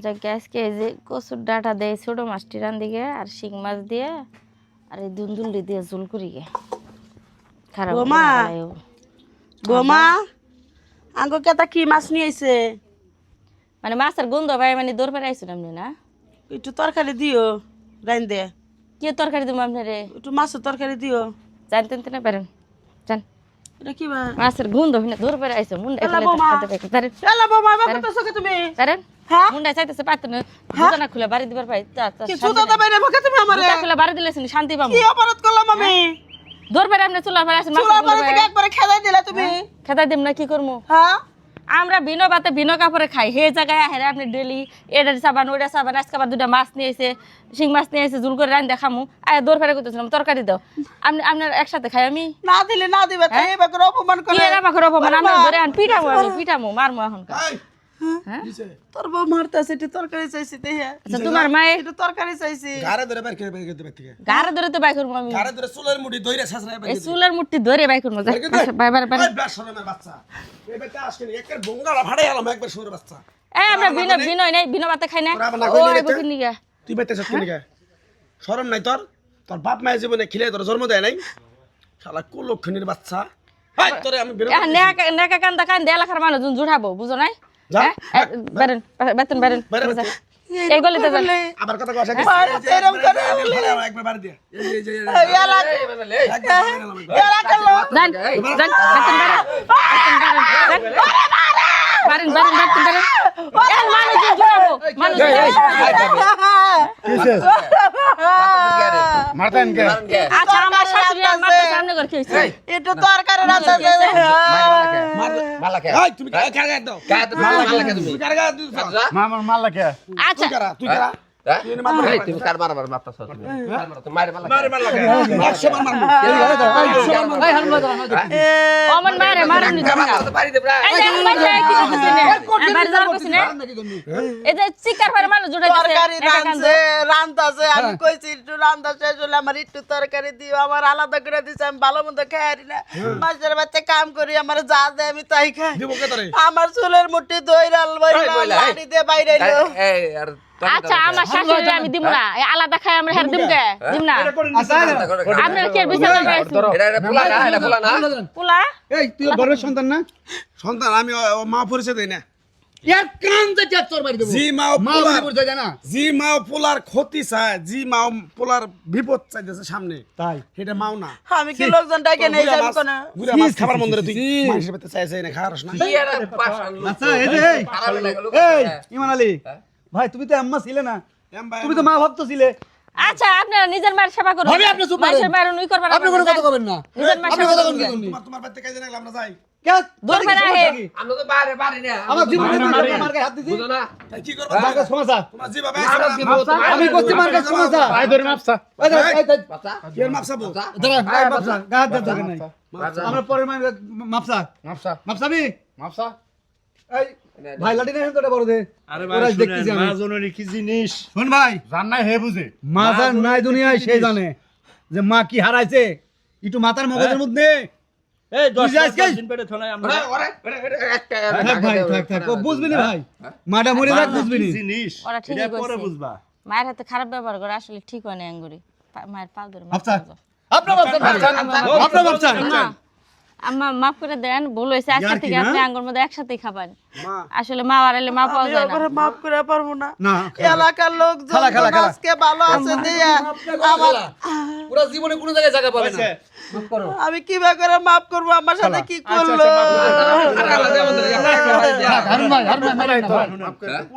যাকে আজকে এই যে কচুর ডাঁটা দেয় ছোট মাছটি রান দিকে আর শিং মাছ দিয়ে আর এই দুন্দুলি দিয়ে ঝোল করি গে খারাপ বোমা বোমা আঙ্গো কেতা কি মাছ নিয়ে আইছে মানে মাছের গন্ধ ভাই মানে দৌড় পেরে আইসুন আপনি না একটু তরকারি দিও রাইন দে কি তরকারি দেবো আপনারে একটু মাছের তরকারি দিও জানতেন তো না পারেন জান এটা কি বা মাছের গন্ধ হইনা দৌড় পেরে আইসো মুন্ডা এলা বোমা এলা বোমা বাবা তো সকে তুমি পারেন হ্যাঁ মুন্ডা চাইতেছে পাইতো না দোকান খুলে বাড়ি দিবার পাই কি সুতা তো বাইরে বকে তুমি আমারে দোকান খুলে বাড়ি দিলেছেন শান্তি পাবো কি অপরাধ করলাম আমি দৌড় পেরে আপনি চুলার পেরে আসেন চুলার পরে থেকে একবারে খেদাই দিলা তুমি খেতাই দিম না কি করবো হ্যাঁ আমরা ভিন্ন বাতে ভিন্ন কাপড়ে খাই হে জায়গায় আহেরে আপনি ডেলি এটা সাবান ওইটা সাবান আজকে আবার দুটা মাছ নিয়ে এসে শিং মাছ নিয়ে এসে ঝুল করে রান দেখামু আয় দৌড় ফেরা করতেছিলাম তরকারি দাও আপনি আপনার একসাথে খাই আমি না দিলে না দিবে তাই এবার করে অপমান কি করে এর আমাকে অপমান আমরা ধরে আন পিটামু আমি পিটামু মারমু এখন হ্যাঁ তোর বউ মারতাছে একটু তরকারি চাইছি দেহে আচ্ছা তোমার মায়ে একটু তরকারি চাইছি গারে ধরে বের করে বের থেকে গারে ধরে তো বাই করবো আমি গারে ধরে চুলের মুঠি ধইরা শাসরায় বের এই চুলের মুঠি ধরে বাই করবো বাই বাই বাই ওই বেশরমের বাচ্চা এই বেটা আজকে একের বঙ্গালা ফাড়ে গেলাম একবার শুয়োরের বাচ্চা এই আমরা বিনয় নাই বিনয় বাতে খাই না তোরা আবার না কইলি ওই রে বকিন নিগা তুই বেটা সত্যি নিগা শরম নাই তোর তোর বাপ মায়ের জীবনে খিলে তোর জন্ম দেয় নাই শালা কুলক্ষণীর বাচ্চা হাই তোরে আমি বের নেকা কান্দা কান দেয়া লাখার মানুষ জুড়াবো বুঝো নাই যা বেরেন বেতন বেরেন এই গলিতে যান আবার কথা কইছ এরকম করে একবার বাড়ি দে এই যে এলা এলা কালো যান যান বেতন বেরেন বেরেন বেতন বেরেন এই মানুষ জুড়াবো মানুষ মারতেন কে আচ্ছা আমার শাশুড়ি আমার সামনে করে কি হইছে একটু তরকারি রান্না মারলা কে এই তুমি কারগা দাও মারলা কে তুমি কারগা দিছ মামার মারলা কে আচ্ছা তুই কারা তুমি কার মারবার মারতাছ তুমি মারে মারলা মারে মার লাগে 100 বার মারমু এই হামলা দাও অমন মারে মারে নি জানা বাড়ি দে প্রায় এই যে আমার যায় কি করতেছ না বাড়ি যাওয়ার কইছ না এই যে চিকার পারে মানুষ জুড়াইতেছে তরকারি রান্তাছে আমি কইছি একটু রান্তা শেষ হলে আমার একটু তরকারি দিও আমার আলাদা করে দিছে আমি ভালো মন্দ খাই না মাঝের বাচ্চা কাম করি আমার যা দেয় আমি তাই খাই দিব কে তোরে আমার চুলের মুঠি দইরাল বাড়ি দিয়ে বাইরে এলো এই আর আচ্ছা আমার শাশুড়ি আমি দিব না আলাদা খাই আমরা হের দিম কে দিম না আপনার কি বিচার করবেন এটা ফুলা না এটা ফুলা না পোলা এই তুই গর্বের সন্তান না সন্তান আমি মা পরিচয় দেই না এক কান থেকে তোর বাড়ি দেব জি মা মা পোলার পরিচয় জানা জি মা পোলার ক্ষতি চায় জি মা পোলার বিপদ চাইতেছে সামনে তাই এটা মাও না আমি কি লোকজন ডাকে নেই যাবো কোন গুড়া মাছ খাবার মন ধরে তুই মানুষের পেতে চাই না খাওয়ারস না কি আর পাশান লোক আচ্ছা এই যে এই খারাপ লাগলো এই ইমান আলী ভাই তুমি তো আম্মা ছিলে না তুমি তো মা ভক্ত ছিলে আচ্ছা আপনারা নিজের মায়ের সেবা করুন ভাবি, আপনি চুপ করেন। মানুষের মায়ের নুই করবেন আপনি কোনো কথা কবেন না নিজের মায়ের আপনি সেবা কথা করুন কবেন কি তোমার বাড়িতে কাজে লাগলে আমরা যাই কে দূর তোমার কি বেড়া সমস্যা হে। কি? আমরা তো বারে বারে না আমার জীবনে মারে মার্কে হাত দিছি বুঝো না তাই কি করব মার্কে সমস্যা তোমার জি বাবা আমি করছি মার্কে সমস্যা পায়ে ধরে মাপসা এই যে, এই যে, বাচ্চা কি এর মাপসাবো দাঁড়া, এই মাপসা, গা হাত দেওয়ার দরকার নাই। আমরা পরের মাইনে মাপসা মাপসা মাপসাবি মাপসা এই ভাই লাঠি নেই তো বড় দে আরে ওরা ভাই দেখতেছি শুনেন আমি। মা জননী কি জিনিস শুন ভাই জান নাই হে বুঝে মা যার নাই দুনিয়ায় সেই জানে যে মা কি হারাইছে একটু মাথার মগজের মধ্যে এই 10 বুঝে আজকে? দিন পেটে থলাই আমরা ওরে একটা থাক ভাই থাক ও বুঝবি না ভাই মাটা মরে যাক বুঝবি না জিনিস ওরা ঠিকই এটা পরে কইছে। বুঝবা মায়ের হাতে খারাপ ব্যবহার করে আসলে ঠিক হয় না আঙ্গুরি মায়ের পা ধরে মাফ আচ্ছা করে দাও। আপনার বাচ্চা আপনার বাচ্চা আম্মা, আম্মা মাফ করে দেন ভুল হয়েছে আজকে ইয়ার কি থেকে না? আপনি আঙ্গুর মধ্যে একসাথেই খাবেন মা আসলে মা হারাইলে মা পাওয়া আমি যায় না ওপরে মাফ করে পারবো না না এলাকার লোকজন খালা, খালা, খালা। আজকে ভালো আছে দিয়া আমার পুরো জীবনে কোনো জায়গায় জায়গা পাবে না মাফ করো আমি কিভাবে করে মাফ করবো আমার সাথে কি করলো হারুন ভাই মারাই না ভাই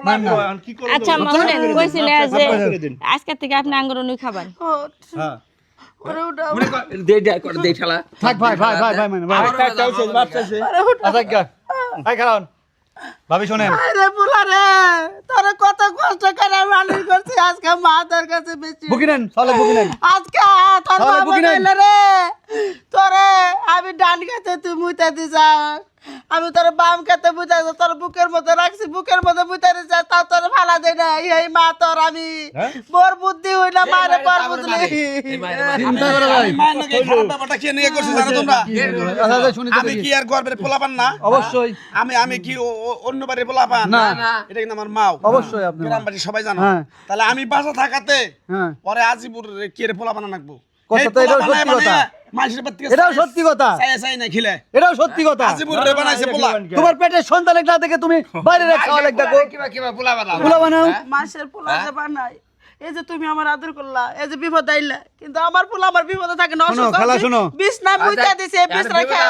মান না কি করব আচ্ছা আম্মা শুনেন কইছিলে যে মাফ করে দিন। আজকে থেকে আপনি আঙ্গুর নুই খাবেন হ্যাঁ ওরে উঠাও দে দে করে দে ঠালা থাক ভাই মানে ভাই আচ্ছা গা ভাই খাওন ভাবি শুনেন আরে বুলা রে তোর কত কষ্ট করে মানুষ করছি আজকে মা তোর কাছে বেশি বুকি নেন চলে বুকি নেন আজকে তোর তাহলে মা বুকি নাই? বলে রে তোরে আমি ডান কাছে তুই মুইতা দি যা আমি তোর বাম কাতে বুঝা তোর বুকের মধ্যে রাখছি বুকের মধ্যে বুঝা দিছা তাও তোর ফালা দেয় না এই মা তোর আমি মোর বুদ্ধি হই না মারে পর বুঝলি চিন্তা করো ভাই মায়ের নাকি এই খারাপ ব্যাপারটা কে নিয়ে করছে জানো তোমরা আচ্ছা আচ্ছা, শুনি তো আমি দেখি। কি আর গর্বের পোলাপান না অবশ্যই আমি কি অন্য বাড়ির পোলাপান না। এটা কিন্তু আমার মাও অবশ্যই আপনি মা। গ্রামবাসী সবাই জানো হ্যাঁ। তাহলে আমি বাসা থাকাতে হ্যাঁ পরে আজিপুর কি রে পোলাপান রাখবো কথা তো এটাও সত্যি কথা। মানুষের বাড়ি থেকে এটাও সত্যি কথা চাই না খিলে এটাও সত্যি কথা আজিপুর রে বানাইছে পোলা তোমার পেটের সন্তান না দেখে তুমি বাইরে খাওয়া লাগ দেখো কিবা পোলা বানাও পোলা বানাও মাসের পোলা যে বানাই এই যে তুমি আমার আদর করলা এই যে বিপদ আইলা কিন্তু আমার পোলা আমার বিপদে থাকে না শোনো, খালা শোনো। বিছনা মুইতা দিছে বিছনা খা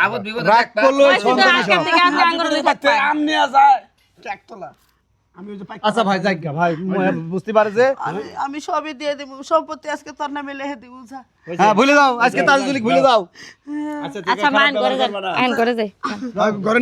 আবদ বিপদ রাগ করলো আজকে তো সন্তান আজকের থেকে আমি আঙ্গুর দুই হাত পাই। আম নিয়ে যায় ট্যাকতলা আমি ওই যে পাই আচ্ছা ভাই যাক গা, ভাই বুঝতে পারে যে আমি সবই দিয়ে দিব সম্পত্তি আজকে তোর নামে লিখে দিব যা হ্যাঁ ভুলে যাও আজকে তাজুলি ভুলে যাও আচ্ছা মান করে যান আইন করে যাই ঘরে